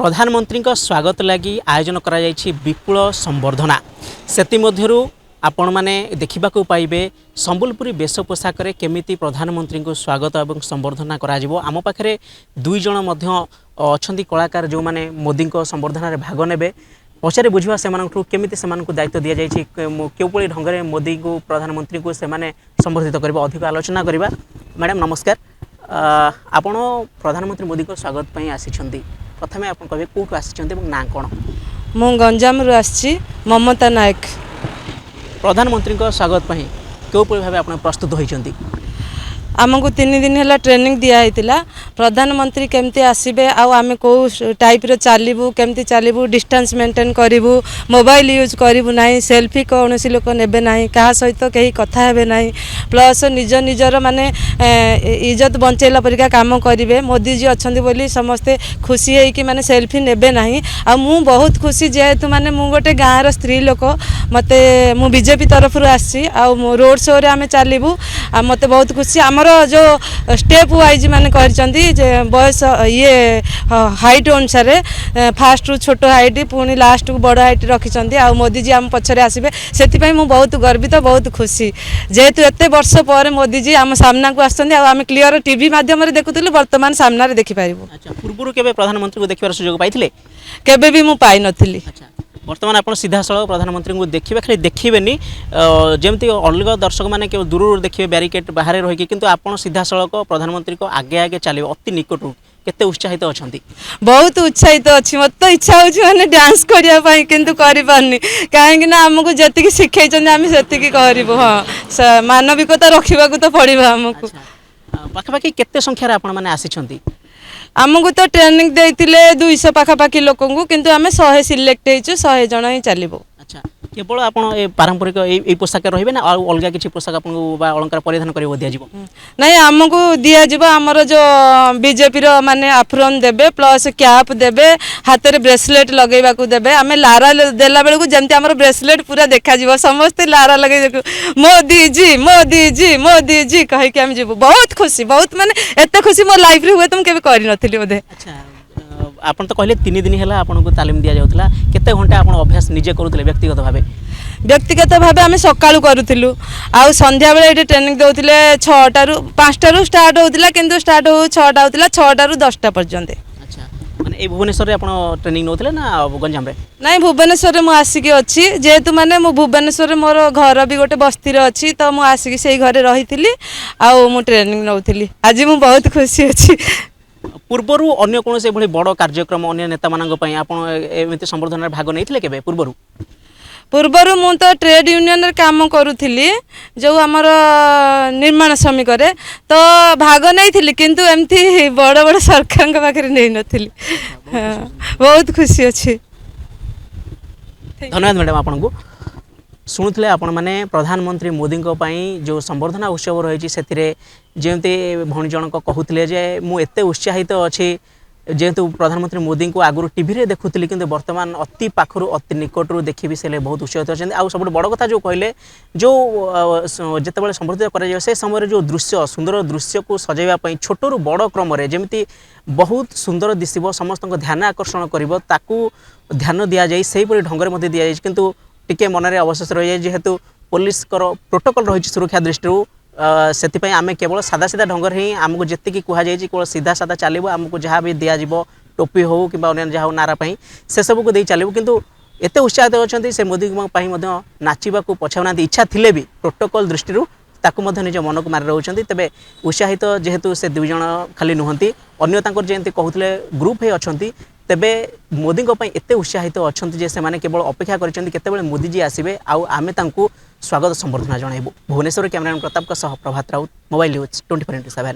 प्रधानमंत्री स्वागत लगी आयोजन करा विपुल संबर्धना से आपण मैंने देखा पाइबे संबलपुरी वेश पोशाक केमिति प्रधानमंत्री को स्वागत और संबर्धना आम पाखे दुईज अच्छा कलाकार जो मैंने मोदी संबर्धना भाग ने पचारे बुझा से केमिति दायित्व दि जाए क्यों ढंग से मोदी को प्रधानमंत्री को से संबर्धित करवा अधिक आलोचना करवा। मैडम नमस्कार, आपण प्रधानमंत्री मोदी को स्वागत आसी प्रथमे आप कहे कौटू आसी ना कौन? मु गंजाम आसी ममता नायक। प्रधानमंत्री स्वागत क्यों भाव आप प्रस्तुत होती? आमको 3 दिन है ट्रेनिंग दिखाई प्रधानमंत्री केमती आसबे आम कौ टाइप चलू केमती चलू डिस्टेंस मेंटेन करूँ मोबाइल यूज करूँ ना सेल्फी कौन लोक ने ना क्या सहित कहीं कथा हे ना प्लस निज निजर माने इज्जत बंचेला परिका काम करेंगे। मोदी जी अच्छा बोली समस्ते खुशी है कि माने सेल्फी नेबे ना आ मु बहुत खुशी जेहेतु माने मु गोटे गाँव स्त्री लोक मते मु बीजेपी तरफ आसी रोड शो रे आम चलू मते बहुत खुशी आमर जो स्टेप वाइज माने कर बयस ये हाइट अनुसार फास्ट रु छोट हाइट पुणी लास्ट को बड़ हाइट रखिंट आ मोदी जी आम पछरे आसबे से मु बहुत गर्वित बहुत खुशी जेहेतु एत वर्ष पर मोदी जी आम सामना को आम क्लियर टीवी माध्यम देखुलु वर्तमान सामना देखि पारिबु। अच्छा, पूर्व केबे प्रधानमंत्री को देखिबार सुयोग पाइथिले? केबे भी मु पाई नथिली। अच्छा, वर्तमान आप सीधा सड़क प्रधानमंत्री को देखिए खाली देखिए जमती अलग दर्शक मैंने केवल दूर देखिए बैरिकेड बाहर रही कि आप सीधा सड़क प्रधानमंत्री को आगे आगे चलिए अति निकट केते उत्साहित अच्छा? बहुत उत्साहित अच्छी मत तो इच्छा हो डांस करने किंतु करें कहीं आमको जी शिखे आम से करूँ। हाँ, मानविकता रखा तो पड़ा आमको। पाखापाखि केते संख्यार आपण माने आसी? आमको तो ट्रेनिंग देते 200 पाखापाखि लोक किंतु आम 100 सिलेक्ट हो 100 जन ही चलो। अच्छा, केवल आप पारंपरिक ये पोशाक रही ना अलग किसी पोशाक आपको अलंकार परिधान कर दिज्व? नहीं, आमको दिज्व आमर जो बीजेपी माने आफ्रोन देबे प्लस कैप देबे हाथ में ब्रेसलेट लगेवा को देबे आम लारा देला बेलू जमती आमर ब्रेसलेट पूरा देखा समस्ते लारा लगे मोदी जी मोदी जी मोदी जी कहीकि आम जीव बहुत खुशी बहुत माने एत खुशी मो लाइफ रे हुए तुम केबे करि नथिली बोधे। अच्छा, आपन तो कहले 3 दिन है आपको तालीम दि जाऊला केते घंटा आप अभ्यास निजे करूले व्यक्तिगत भाव? व्यक्तिगत भाव आम सकाळू करूँ आ संध्या बेले ये ट्रेनिंग दौले 6टा रु 5टा रु स्टार्ट होता किंतु स्टार्ट हो 6टा होता 6टा रु 10टा पर्यंत। अच्छा, माने ए भुवनेश्वर रे आपण ट्रेनिंग नौथिले ना गंजाम रे? नहीं, भुवनेश्वर मु आसिक अच्छी जेहेतु माने मु भुवनेश्वर मोर घर भी गोटे बस्ती अच्छी तो मु आसिक से घरे रही आ ट्रेनिंग नौथिली आज मु बहुत खुशी अच्छी। पूर्वर अन्य कौन से बड़ कार्यक्रम अन्य नेता मानी संबर्धन भाग नहीं केबे पूर्वर मु तो ट्रेड यूनियन काम करुली जो आमर निर्माण श्रमिक तो भाग नहीं किंतु एमती बड़ बड़ सरकार पाखे नहीं नथिली। बहुत खुशी अच्छी। धन्यवाद मैडम। आपको शुणुले आपण मैंने प्रधानमंत्री मोदी जो संबर्धना उत्सव रही से जमती भौणी जनक कहते जे मुझे उत्साहित अच्छी जेहेतु प्रधानमंत्री मोदी को आगुरी टीवी रे देखुली कि वर्तमान अति पाखर अति निकटू देखी से बहुत उत्साहित अच्छे। आ सब बड़ कथा जो कहले जो जितेबाला संबर्धित कर से समय जो दृश्य सुंदर दृश्य को सजाइवाई छोटू बड़ क्रम जमी बहुत सुंदर दिशब समस्त ध्यान आकर्षण कर ध्यान दि जाए से ढंग से दि जाए किंतु टिके मन में अवशेष रही है जेहेतु पुलिस प्रोटोकॉल रही सुरक्षा दृष्टि से आम केवल सादा सीधा ढंग ही आमको जी कहुई केवल सीधा सादा चलो आमको जहाँ भी दिज्व टोपी हो कि जहाँ नारा से सब को चलू किंतु एत उत्साहित अच्छा से मोदी नाचवा को पछाऊना इच्छा थे भी प्रोटोकॉल दृष्टि ताकू निज मन को मारि रोचंती तेबे उत्साहित जेहेतु से 2 जण खाली नुहंती अन्य तांकर जेंती कहउतले ग्रुप हे अछंती तेबे मोदी को एते उत्साहित अछंती जे से माने केवल अपेक्षा करछंती केतेबेले मोदी जी आसीबे आउ आमे तांकू स्वागत संबर्धना जणाइबो। भुवनेश्वर कैमरामैन प्रताप का सह प्रभात राउत, मोबाइल न्यूज 24x7।